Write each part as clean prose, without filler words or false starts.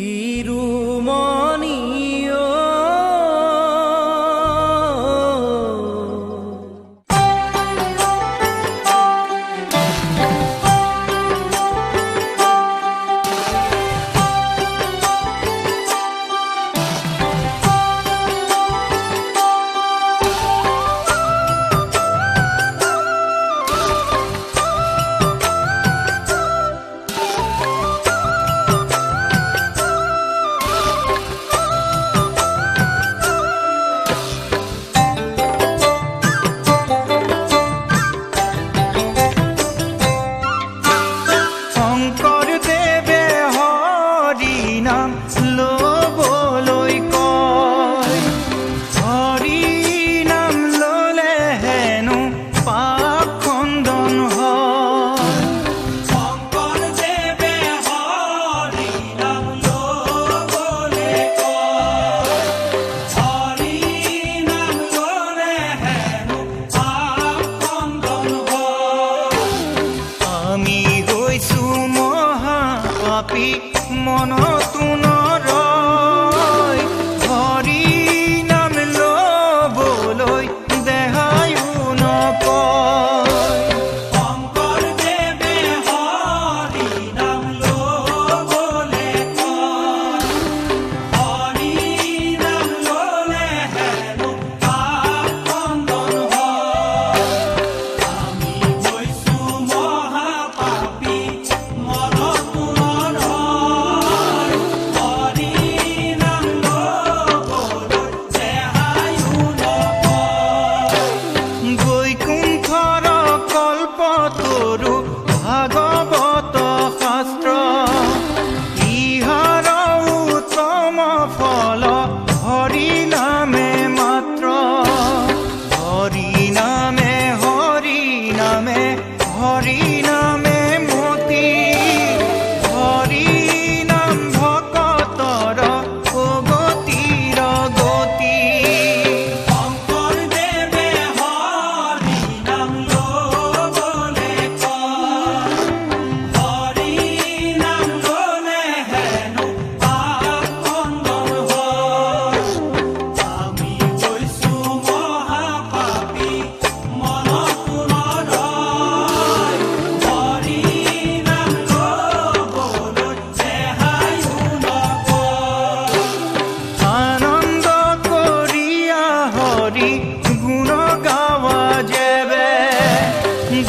শিৰোমণি মনতো নৰয় হৰি নাম ল'বলৈ দেহায়ো নকয় শংকৰদেৱে হৰি নাম ল'বলৈ কয় হৰি নাম ল'লে হেনো পাপ খণ্ডন হয় আমি হৈছোঁ মহাপাপী মনতো ভাগৱত শাস্ত্ৰ ইহাৰ উত্তম ফল হৰি নামে মাত্ৰ হৰি নামে হৰি নামে হৰি নামে মতি হৰি নাম ভকতৰ গতিৰ গতি শংকৰদেৱে হৰি নাম ল'বলৈ কয় হৰি নাম ল'লে হেনো পাপ খণ্ডন হয় আমি হৈছোঁ মহাপাপী মনতো নৰয় হৰি নাম ল'বলৈ দেহায়ো নকয় আনন্দ কৰিয়া হৰি গুণ গাৱা যেবে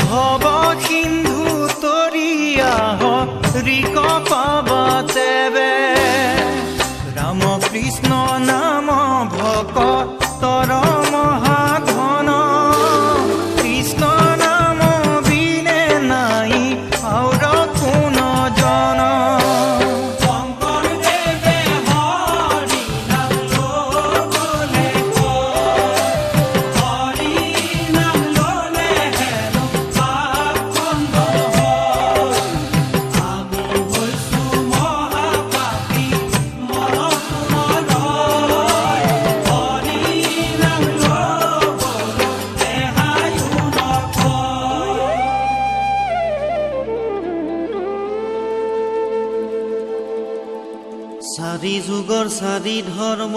ভৱ সিন্ধু তৰিয়া হৰিক পাবা তেবে ৰাম কৃষ্ণ নাম ভকতৰ মহাধন কৃষ্ণ নাম বিনে নাই আউৰ কোন জন শংকৰদেৱে হৰি নাম ল'বলৈ কয় হৰি নাম ল'লে হেনো পাপ খণ্ডন হয় আমি হৈছোঁ মহাপাপী মনতো নৰয় হৰি নাম ল'বলৈ দেহায়ো নকয় চাৰি যুগৰ চাৰি ধৰ্ম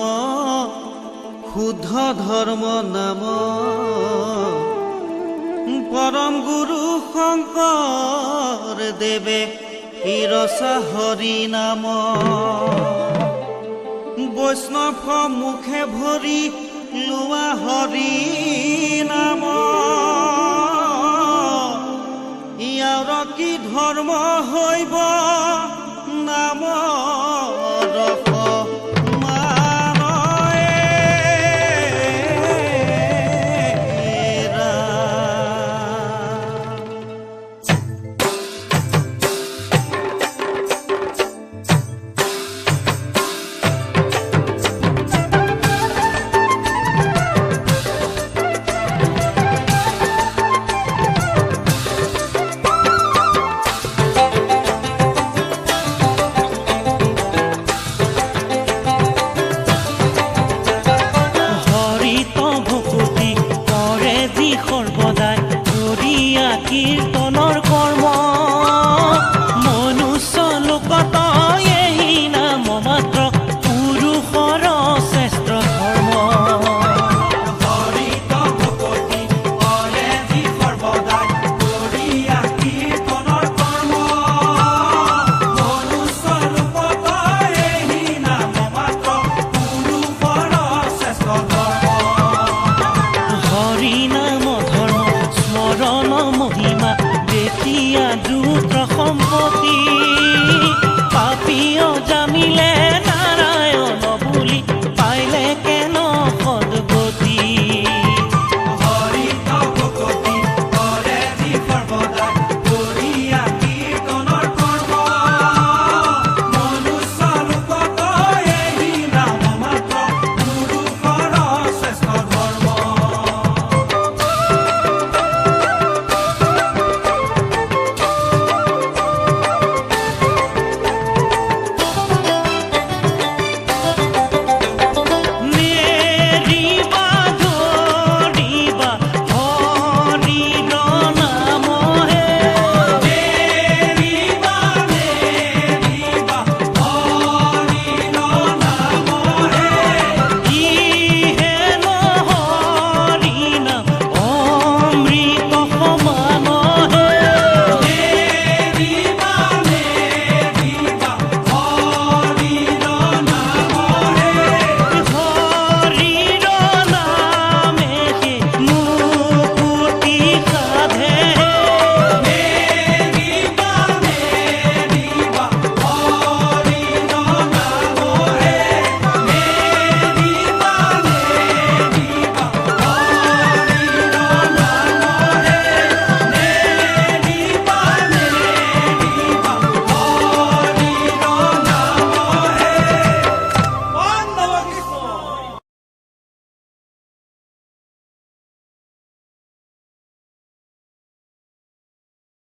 শুদ্ধ ধৰ্ম নাম পৰম গুৰু শংকৰ দেৱে শিৰসা হৰি নাম বৈষ্ণৱ মুখে ভৰি লোৱা হৰি নাম ইয়াৰ কি ধৰ্ম হৈব নাম